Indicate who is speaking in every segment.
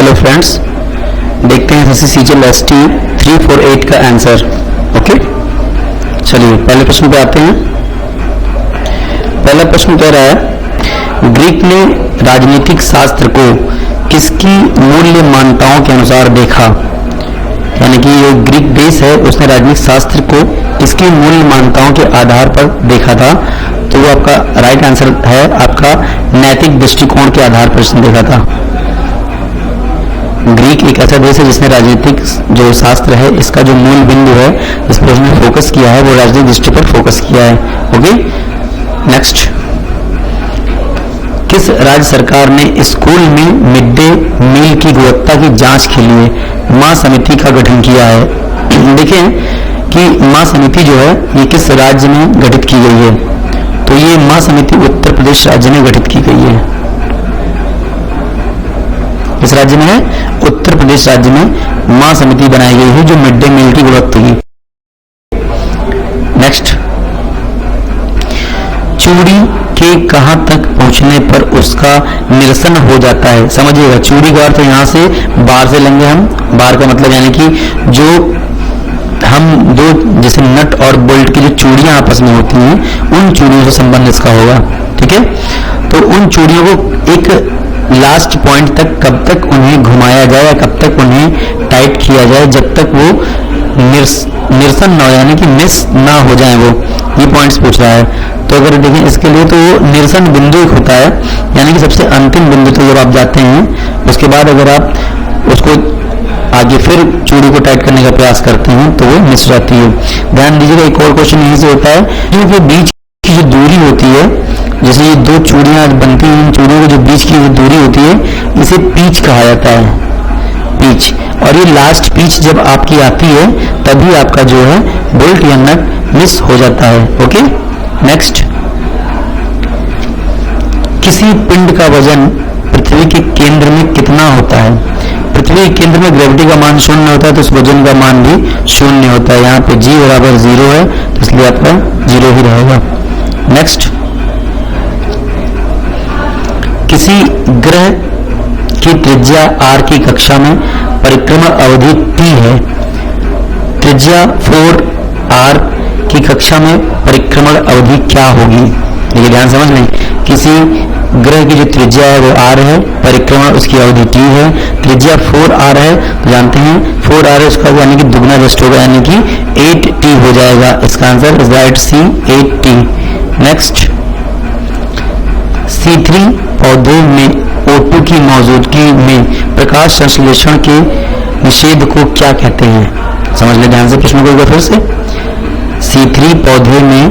Speaker 1: Hello friends, देखते हैं CGL ST 348 का आंसर। ओके, चलिए पहले प्रश्न पे आते हैं। पहला प्रश्न कह रहा है, ग्रीक ने राजनीतिक शास्त्र को किसकी मूल्य मान्यताओं के अनुसार देखा? यानी कि जो ग्रीक देश है उसने राजनीतिक शास्त्र को किसकी मूल्य मान्यताओं के आधार पर देखा था? तो वो आपका राइट आंसर है आपका नैतिक दृष्टिकोण के आधार पर इसने देखा था। ग्रीक एक ऐसा देश है जिसने राजनीतिक जो शास्त्र है इसका जो मूल बिंदु है इस पर उसने फोकस किया है, वो राजनीतिक दृष्टि पर फोकस किया है। ओके, नेक्स्ट, किस राज्य सरकार ने स्कूल में मिड डे मील की गुणवत्ता की जांच के लिए महासमिति का गठन किया है? देखें कि महासमिति जो है ये किस राज्य में गठित की गई है? तो ये महासमिति उत्तर प्रदेश राज्य में गठित की गई है। इस राज्य में है उत्तर प्रदेश राज्य में महासमिति बनाई गई है जो मिड डे मील की गुणवत्ता की। नेक्स्ट, चूड़ी के कहां तक पहुंचने पर उसका निरसन हो जाता है? समझिएगा, चूड़ी का अर्थ यहां से बाहर से लेंगे हम। बाहर का मतलब यानी कि जो हम दो जैसे नट और बोल्ट की जो चूड़ियां आपस में होती हैं उन चूड़ियों से संबंध इसका होगा। ठीक है, तो उन चूड़ियों को एक लास्ट पॉइंट तक कब तक उन्हें घुमाया जाए या कब तक उन्हें टाइट किया जाए जब तक वो निरसन ना हो, यानी कि मिस ना हो जाए, वो ये पॉइंट्स पूछ रहा है। तो अगर देखें इसके लिए तो वो निरसन बिंदु एक होता है, यानी कि सबसे अंतिम बिंदु तो जब आप जाते हैं उसके बाद अगर आप उसको आगे फिर चूड़ी को टाइट करने का प्रयास करते हैं तो वो मिस जाती है। ध्यान दीजिएगा, एक और क्वेश्चन यहीं से होता है, क्योंकि बीच की जो दूरी होती है, जैसे ये दो चूड़ियां बनती हैं, इन चूड़ियों की जो बीच की जो दूरी होती है इसे पीच कहा जाता है, पीच। और ये लास्ट पीच जब आपकी आती है तभी आपका जो है बोल्ट या नट मिस हो जाता है। ओके, नेक्स्ट, किसी पिंड का वजन पृथ्वी के केंद्र में कितना होता है? पृथ्वी के केंद्र में ग्रेविटी का मान 0 होता है तो उस वजन का मान भी 0 होता है। यहाँ पे g बराबर 0 है तो इसलिए आपका 0 ही रहेगा। नेक्स्ट, किसी ग्रह की त्रिज्या r की कक्षा में परिक्रमा अवधि t है, त्रिज्या 4r की कक्षा में परिक्रमण अवधि क्या होगी? देखिए ध्यान समझ लें, किसी ग्रह की जो त्रिज्या है वो r है, परिक्रमण उसकी अवधि t है, त्रिज्या 4r है तो जानते हैं 4r है उसका यानी कि दुगना जस्ट होगा, यानी कि 8t हो जाएगा। इसका answer is right C, 8t। Next, C3 पौधे में O2 की मौजूदगी में प्रकाश संश्लेषण के निषेध को क्या कहते हैं? समझ ले ध्यान से प्रश्न को फिर से। C3 पौधे में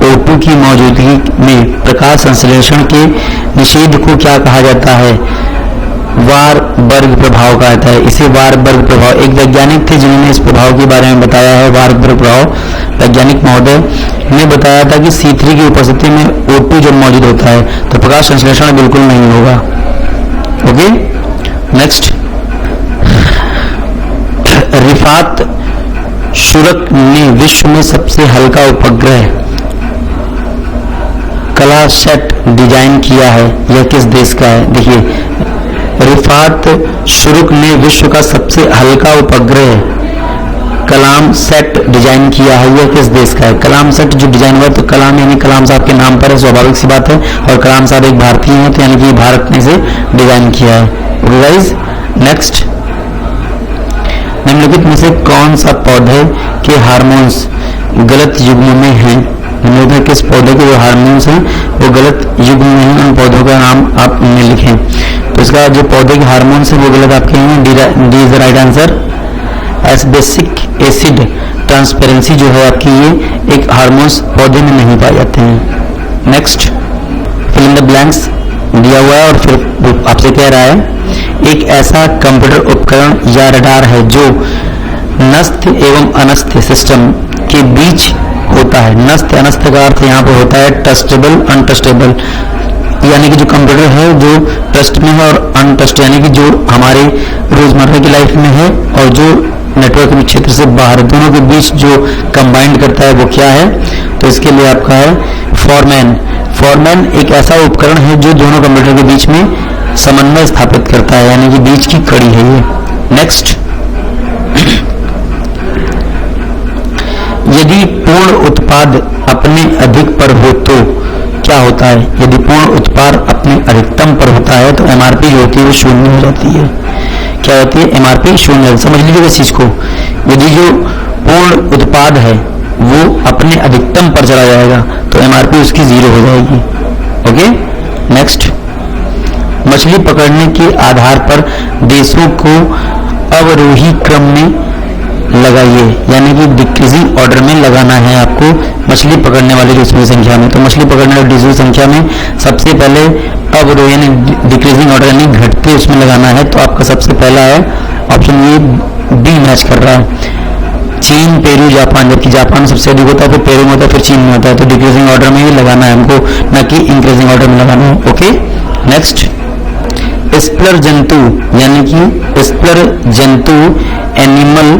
Speaker 1: O2 की मौजूदगी में प्रकाश संश्लेषण के निषेध को क्या कहा जाता है? वारबर्ग प्रभाव कहा जाता है। इसे वारबर्ग प्रभाव, एक वैज्ञानिक थे जिन्होंने इस प्रभाव के बारे में बताया है। वारबर्ग प्रभाव वैज्ञानिक महोदय ने बताया था कि C3 की उपस्थिति में O2 जब मौजूद होता है तो प्रकाश संश्लेषण बिल्कुल नहीं होगा। ओके, नेक्स्ट, रिफात शुरक ने विश्व में सबसे हल्का उपग्रह कलासेट डिजाइन किया है, यह किस देश का है? देखिए, रिफात शुरुक ने विश्व का सबसे हल्का उपग्रह कलाम सेट डिजाइन किया है, यह किस देश का है? कलाम सेट जो डिजाइन हुआ, तो कलाम यानी कलाम साहब के नाम पर है, स्वाभाविक सी बात है, और कलाम साहब एक भारतीय हैं तो यानी कि भारत ने इसे डिजाइन किया है। ओके गाइस, नेक्स्ट, निम्नलिखित में से कौन सा पौधे के हार्मोन्स गलत युग्म में हैं? निम्नलिखित किस पौधे के जो हार्मोन्स हैं वो गलत युग्म में हैं, उन पौधों का नाम आप उनमें लिखें। तो इसका जो पौधे के हार्मोन्स हैं वो गलत आपके हैं, D is the right answer. एस्बेसिक एसिड ट्रांसपेरेंसी जो है आपकी ये एक हार्मोन्स पौधे में नहीं पाए जाते हैं। Next, fill in the blanks दिया हुआ है और फिर आपसे कह रहा है, एक ऐसा कंप्यूटर उपकरण या रडार है जो नस्थ एवं अनस्थ सिस्टम के बीच होता है। नस्थ अनस्थ का अर्थ यहाँ पर होता है ट्रस्टेबल अनट्रस्टेबल, यानी कि जो कंप्यूटर है जो ट्रस्ट में है और अनट्रस्ट यानी कि जो हमारे रोजमर्रा की लाइफ में है और जो नेटवर्क के क्षेत्र से बाहर, दोनों के बीच जो कंबाइंड करता है वो क्या है? तो इसके लिए आपका है फॉरमैन। फॉरमैन एक ऐसा उपकरण है जो दोनों कंप्यूटर के बीच में समन्वय स्थापित करता है, यानी कि बीच की कड़ी है ये। नेक्स्ट, यदि पूर्ण उत्पाद अपने अधिक पर हो तो क्या होता है? यदि पूर्ण उत्पाद अपने अधिकतम पर होता है तो एमआरपी जो होती है वो शून्य हो जाती है। क्या होती है? एमआरपी शून्य। समझ लीजिए इस चीज को, यदि जो पूर्ण उत्पाद है वो अपने अधिकतम पर चला जाएगा तो एमआरपी उसकी 0 हो जाएगी। ओके। नेक्स्ट, मछली पकड़ने के आधार पर देशों को अवरोही क्रम में लगाइए, यानी कि डिक्रीजिंग ऑर्डर में लगाना है आपको मछली पकड़ने वाले देशों की संख्या में। तो मछली पकड़ने वाले देशों की संख्या में सबसे पहले अवरोही यानी डिक्रीजिंग ऑर्डर यानी घटते उसमें लगाना है। तो आपका सबसे पहला है ऑप्शन ये बी मैच कर रहा है, चीन, पेरू, जापान। जबकि जापान सबसे अधिक होता है, फिर पेरू में होता है, फिर चीन में होता है। तो डिक्रीजिंग ऑर्डर में ही लगाना है हमको, न कि इंक्रीजिंग ऑर्डर में लगाना है। ओके। नेक्स्ट, स्प्लर जंतु यानी कि स्प्लर जंतु एनिमल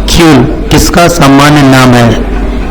Speaker 1: क्यूल किसका सामान्य नाम है?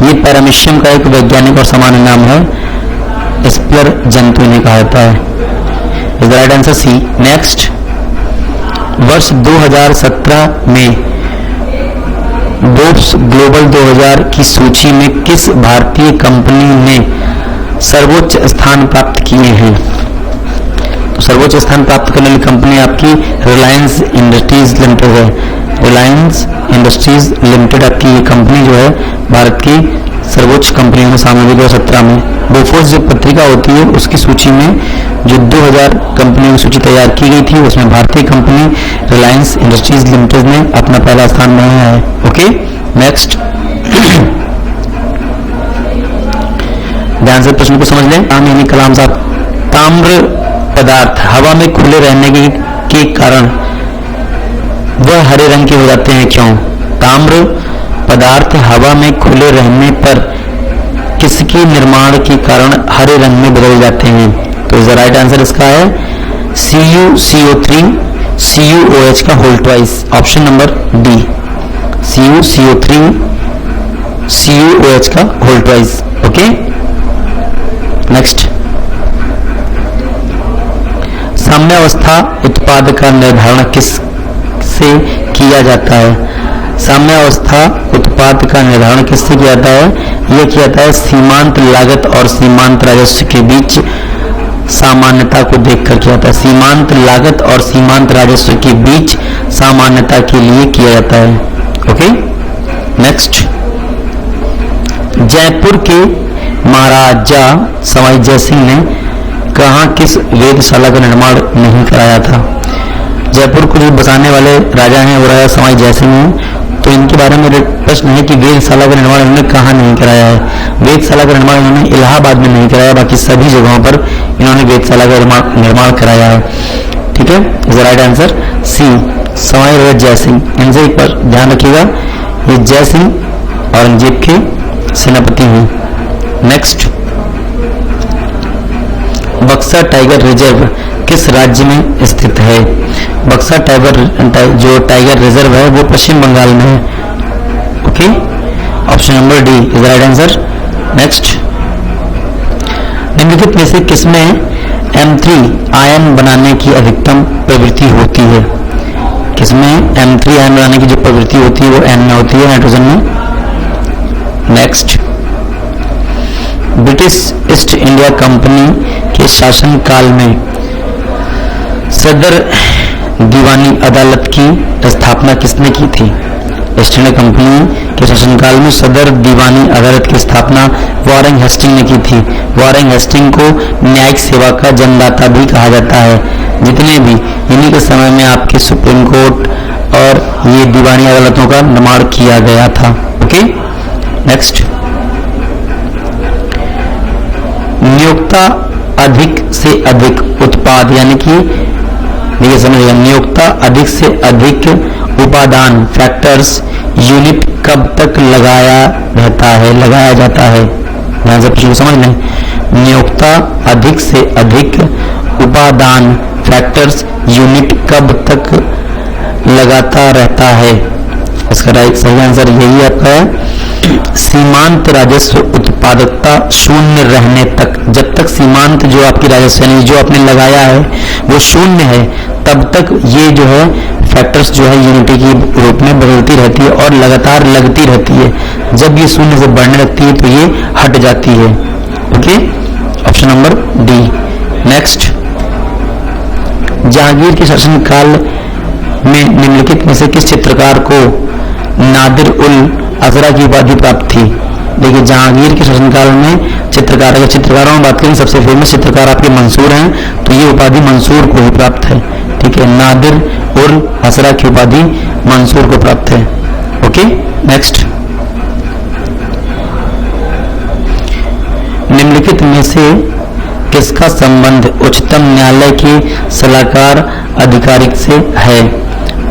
Speaker 1: ये पैरामीशियम का एक वैज्ञानिक और सामान्य नाम है। स्प्लर जंतु ने कहा जाता है। Is the right answer C. Next, वर्ष 2017 में फोर्ब्स ग्लोबल 2000 की सूची में किस भारतीय कंपनी ने सर्वोच्च स्थान प्राप्त किए हैं? तो सर्वोच्च स्थान प्राप्त करने वाली कंपनी आपकी रिलायंस इंडस्ट्रीज लिमिटेड है। रिलायंस इंडस्ट्रीज लिमिटेड आपकी ये कंपनी जो है भारत की सर्वोच्च कंपनियों में शामिल हुई 2017 में। बोफोर्स जो पत्रिका होती है उसकी सूची में जो 2000 कंपनियों की सूची तैयार की गई थी उसमें भारतीय कंपनी रिलायंस इंडस्ट्रीज लिमिटेड ने अपना पहला स्थान बनाया है। ओके। नेक्स्ट, ध्यान से प्रश्न को समझ लें। यानी कलाम साहब, ताम्र पदार्थ हवा में खुले रहने के कारण वह हरे रंग के हो जाते हैं, क्यों? ताम्र पदार्थ हवा में खुले रहने पर किसके निर्माण के कारण हरे रंग में बदल जाते हैं? तो इसका राइट आंसर इसका है CuCO3 CuOH का whole twice, option number D, CuCO3 CuOH का होल ट्वाइस। ओके। नेक्स्ट, साम्यावस्था उत्पाद का निर्धारण किस से किया जाता है? साम्यावस्था उत्पाद का निर्धारण किससे किया जाता है? यह किया जाता है सीमांत लागत और सीमांत राजस्व के बीच सामान्यता को देखकर किया जाता है। सीमांत लागत और सीमांत राजस्व के बीच सामान्यता के लिए किया जाता है। ओके। नेक्स्ट, जयपुर के महाराजा सवाई जयसिंह ने कहाँ किस वेधशाला का निर्माण नहीं कराया था? जयपुर को जो बसाने वाले राजा हैं वो राजा सवाई जयसिंह हैं। तो इनके बारे में प्रश्न है कि वेधशाला का निर्माण इन्होंने कहाँ नहीं कराया है? वेधशाला का निर्माण इन्होंने इलाहाबाद में नहीं कराया, बाकी सभी जगहों पर इन्होंने वेधशाला का निर्माण कराया है। ठीक है। Is the right answer C, Sawai Raja Jai Singh. इनसे एक बार ध्यान रखिएगा, ये जयसिंह औरंगजेब के सेनापति हैं। नेक्स्ट, बक्सर टाइगर रिजर्व किस राज्य में स्थित है? बक्सर जो टाइगर रिजर्व है वो पश्चिम बंगाल में है। Okay. Option number D is the right answer. Next, निम्नलिखित में से किसमें M3 आयन बनाने की अधिकतम प्रवृत्ति होती है? किसमें M3 आयन बनाने की जो प्रवृत्ति होती है वो N में होती है, नाइट्रोजन में। Next, British east India company के शासन काल में सदर दीवानी अदालत की स्थापना किसने की थी? ईस्ट इंडिया कंपनी के शासनकाल में सदर दीवानी अदालत की स्थापना वॉरेन हेस्टिंग ने की थी। वॉरेन हेस्टिंग को न्यायिक सेवा का जन्मदाता भी कहा जाता है। जितने भी इन्हीं के समय में आपके सुप्रीम कोर्ट और ये दीवानी अदालतों का निर्माण किया गया था। ओके। नेक्स्ट, नियोक्ता अधिक से अधिक उत्पाद यानी कि देखिए समझिएगा, नियोक्ता अधिक से अधिक उपादान फैक्टर्स यूनिट कब तक लगाया जाता है? ध्यान से प्रश्न समझ लें। नियोक्ता अधिक से अधिक उपादान फैक्टर्स यूनिट कब तक लगाता रहता है? इसका सही आंसर यही आपका है, सीमांत राजस्व उत्पादकता शून्य रहने तक। जब तक सीमांत जो आपकी राजस्व यानी जो आपने लगाया है वो शून्य है, तब तक ये जो है फैक्टर्स जो है यूनिटी के रूप में बदलती रहती है और लगातार लगती रहती है। जब ये शून्य से बढ़ने लगती है तो ये हट जाती है। Okay, option number D. Next, Jahangir के शासनकाल में निम्नलिखित में से किस चित्रकार को नादिर उल अजरा की उपाधि प्राप्त थी? देखिए, जहांगीर के शासनकाल में चित्रकार, अगर चित्रकारों में बात करें सबसे फेमस चित्रकार आपके मंसूर हैं, तो ये उपाधि मंसूर को ही प्राप्त है। ठीक है, नादिर उल अजरा की उपाधि मंसूर को प्राप्त है। ओके, नेक्स्ट, निम्नलिखित में से किसका संबंध उच्चतम न्यायालय के सलाहकार अधिकारी से है?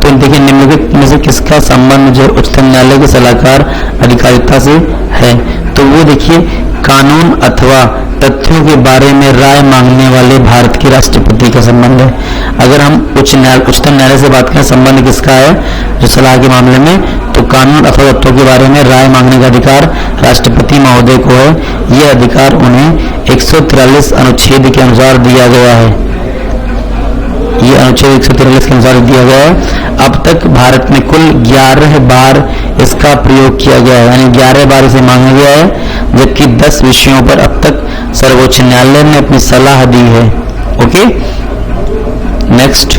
Speaker 1: तो देखिए, निम्नलिखित में से किसका संबंध जो उच्चतम न्यायालय के सलाहकार अधिकारिता से है? तो वो देखिए, कानून अथवा तथ्यों के बारे में राय मांगने वाले भारत के राष्ट्रपति का संबंध है। अगर हम उच्चतम न्यायालय से बात करें, संबंध किसका है जो सलाह के मामले में, तो कानून अथवा तथ्यों के बारे में राय मांगने का अधिकार राष्ट्रपति महोदय को है। यह अधिकार उन्हें 143 अनुच्छेद के अनुसार दिया गया है। ये अनुच्छेद 143 के अनुसार दिया गया है। अब तक भारत में कुल 11 बार इसका प्रयोग किया गया है, यानी 11 बार इसे मांगा गया है, जबकि 10 विषयों पर अब तक सर्वोच्च न्यायालय ने अपनी सलाह दी है। ओके, नेक्स्ट,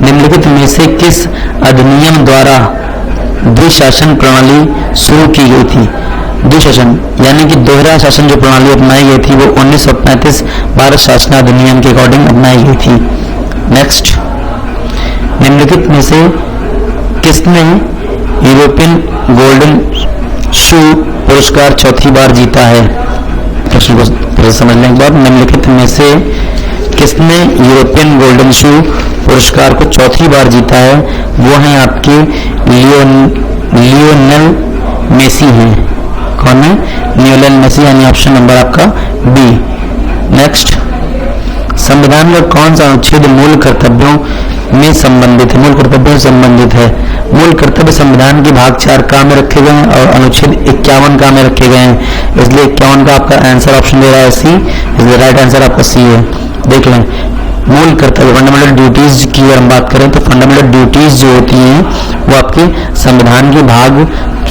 Speaker 1: निम्नलिखित में से किस अधिनियम द्वारा द्विशासन प्रणाली शुरू की गई थी? द्विशासन यानी कि दोहरा शासन जो प्रणाली अपनाई गई थी वो 1935 भारत शासन अधिनियम के अकॉर्डिंग अपनाई गई थी। नेक्स्ट, निम्नलिखित में से किसने यूरोपियन गोल्डन शू पुरस्कार चौथी बार जीता है? प्रश्न को समझने के बाद, निम्नलिखित में से किसने यूरोपियन गोल्डन शू पुरस्कार को चौथी बार जीता है? वो हैं आपके लियोनेल मेसी हैं। कौन है? लियोनेल मेसी, यानी ऑप्शन नंबर आपका बी। नेक्स्ट, संविधान का कौन सा अनुच्छेद मूल कर्तव्यों में संबंधित है? मूल कर्तव्यों से संबंधित है। मूल कर्तव्य संविधान के भाग 4 का में रखे गए हैं और अनुच्छेद 51 का में रखे गए हैं, इसलिए 51 का आपका आंसर ऑप्शन दे रहा है सी, इसलिए राइट आंसर आपका सी है। देख लें, मूल कर्तव्य फंडामेंटल ड्यूटीज की अगर हम बात करें तो फंडामेंटल ड्यूटीज जो होती हैं वो आपके संविधान के भाग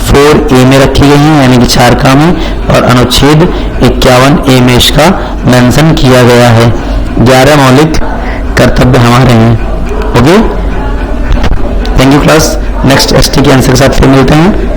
Speaker 1: 4A में रखी गई हैं, यानी कि 4 का में, और अनुच्छेद 51A में इसका मेंशन किया गया है। 11 मौलिक कर्तव्य हमारे हैं। Okay, thank you class. Next ST के आंसर के साथ फिर मिलते हैं।